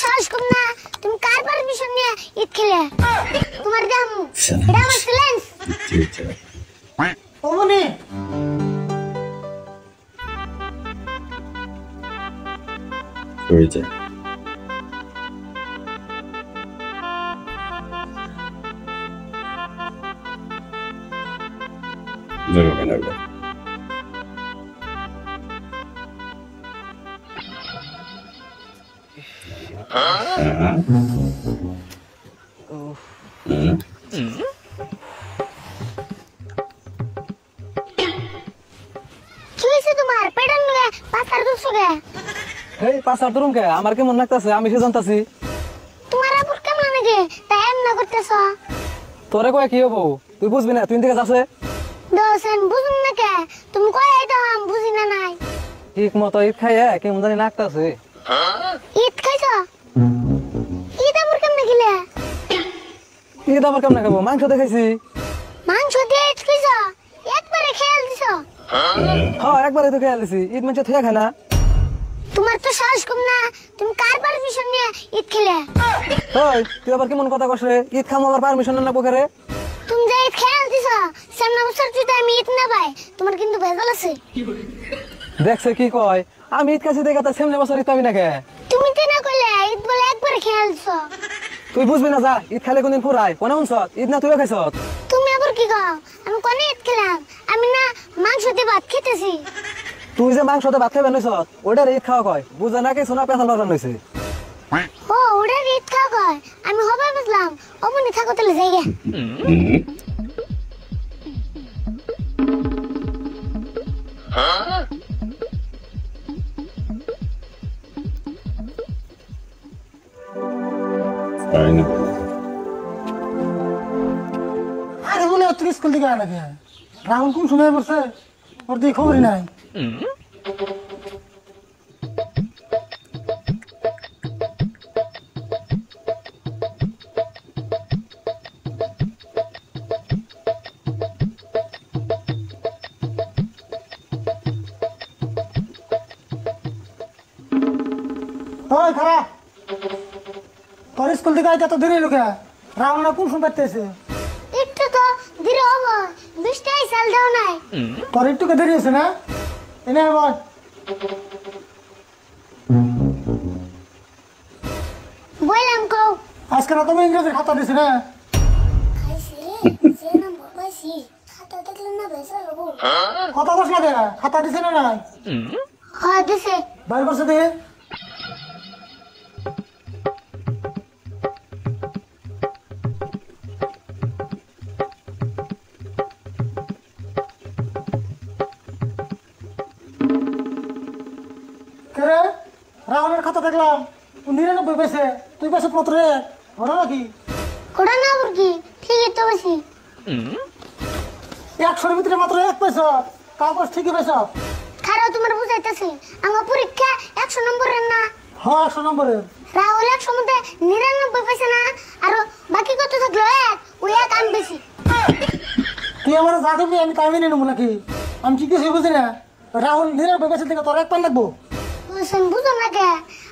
সাহস কম না, তুমি কার পারমিশন নিয়ে ঈদ খেলে? তোমার দামু এটা আমার চ্যালেঞ্জ। ওমনি হয়েছে ধরো কেন কি হইছে তোমার? পেটের নিয়ে পাতার দুছো গে? এই পাঁচটা তুরুম কে আমার কেমন লাগতাছে আমি সে জানতাছি। তোমার আপুর কেমন লাগে তাই এমন করতেছ? তোরে কয় কি হবো তুই বুঝবি না, তুই দিকে যাচ্ছে দোসেন বুঝুন না কে? তুমি কয় এটা আমি বুঝি না নাই। ঠিক মতো ঈদ খাই কেমন জানি লাগতাছে। ঈদ খাইছ? ঈদ আবার কেমনে খেলে? ঈদ আবার কেমন খাবো? মাংস দেখাইছি। মাংস দিয়ে ঈদ খাইছ? একবারে খেয়াল দিছ? হ্যাঁ একবারে তো খেয়াল দিছি, ঈদ মাংস থেকে খায় না। তোমার তো সাহস কম না, তুমি কার পারমিশন নিয়ে ঈদ খেলে? ওই তুই আবার কেমন কথা কস রে? ঈদ খামো আবার পারমিশন না পোকে? তুমি যে ঈদ খেয়াল দিছ, সামনে বছর যদি আমি ঈদ না পাই তোমার কিন্তু ভেজাল আছে। দেখছে কি কয়? আমি ঈদ খাইছি দেখে তার সামনে বছর ঈদ পাবি না কে? তুমি তো না কইলে ঈদ বলে একবারে খেয়াল দিছ। তুই বুঝবি না, যা ঈদ খালে কোনদিন ফুরাই কোনে উনছ ঈদ না তুইও খাইছ। তুমি আবার কি কও? আমি কোনে ঈদ খেলাম? আমি না মাংস দিয়ে ভাত খেতেছি। তুই যে মাংসতে ভাত খাইবে নইছ ওইটার ঈদ খাওয়া কয়, বুঝে না কি সোনা পেছাল বাজার নইছে। ও ওটা ঈদ খাওয়া কয়? আমি হবে বুঝলাম। অমনি থাকো তাহলে যাই গে। তাই না আরে বলে তুই স্কুল থেকে আয় নাকি? রাহুল কোন সময় পড়ছে ওর দিয়ে খবরই নাই। ওই খারা তোর স্কুল থেকে আইতে তো দেরি লোকে রাহুল না কোন সময় পাইতেছে? একটু তো ধীরে হবো, 20টাই সাল দাও নাই। তোর একটু দেরি হয়েছে না? এনে বল বললাম কও। আজকে না তুমি ইংরেজির খাতা দিছে না? খাইছি যে নাম্বার পাইছি খাতা দেখলে না ভেজাল হবো। কত বস লাগে খাতা দিছে না নাই? হ্যাঁ দিছে। বাইর করছে দিয়ে কে রাহুলের খাতা দেখলাম 99 পেয়েছে, তুই পেয়েছে মাত্র 1। ঘোড়া নাকি কোড়া না আবার কি? ঠিকই তো বেশি। 100-এর ভিতরে মাত্র 1 পেয়েছ, কাগজ ঠিকই পেয়েছ। খারাপ তোমার বুঝাইতেছি আমার পরীক্ষা 100 নম্বরের না। হ্যাঁ 100 নম্বরের। রাহুল 100 মধ্যে 99 পেয়েছে না, আর বাকি কত থাকলো? এক ওই এক আমি বেশি। তুই আমার যা দিবি আমি তাই মেনে নেবো নাকি? আমি কি কিছু বুঝি না। রাহুল 99 পেয়েছে থেকে তোর 1 পান লাগবো। বুঝছেন বুঝো না কে?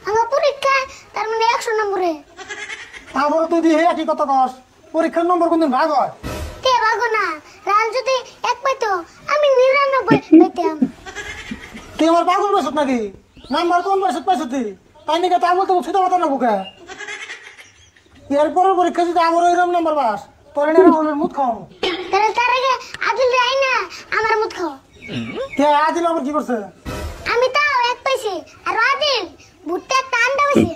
আমার পরীক্ষা তার মানে 100 নম্বরে। তারপরে তুই দিয়ে একই কত কস, পরীক্ষার নম্বর কোনদিন ভাগ হয়? তে ভাগো না, রাহুল যদি 1 পাইতো আমি 99 পাইতাম। তুই আমার পাগল পেয়েছ নাকি? নাম্বার কোন পেয়েছ পাইছ তুই? তাই নাকি তা বলতে ছুটে মাথা না বুকে। এরপরের পরীক্ষা যদি আমার ওইরকম নাম্বার পাস তোর এনে রাহুলের মুখ খাওয়াবো। তাহলে তার আগে আদিল রাই না আমার মুখ খাও। কে আদিল আবার কি করছে? আমি তাও 1 পাইছি, আর আদিল ভুট্টা একটা আন্ডা পাইছে।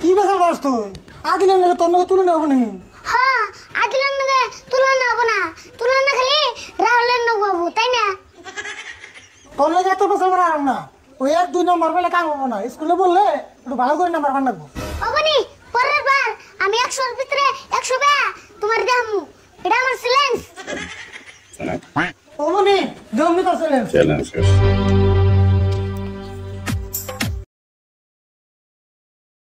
কি বেকার পাস তুই? আদিলের নাকি তোর নাকি তুলে নেবো নি? হ্যাঁ আদিলের নাকি তুলনা হবো না, তুলনা খালি রাহুলের নব হবো, তাই না? তোর নাকি এত বছর করে আরাম না, ওই 1-2 নম্বর পেলে কাম হবো না। স্কুলে বললে একটু ভালো করে নাম্বার পান লাগবো। অবনি পরের বার আমি 100-এর ভিতরে 100 পেয়ে তোমার দেখামু। এটা আমার চ্যালেঞ্জ। ওমনি জমি তোর চ্যালেঞ্জ। চ্যালেঞ্জ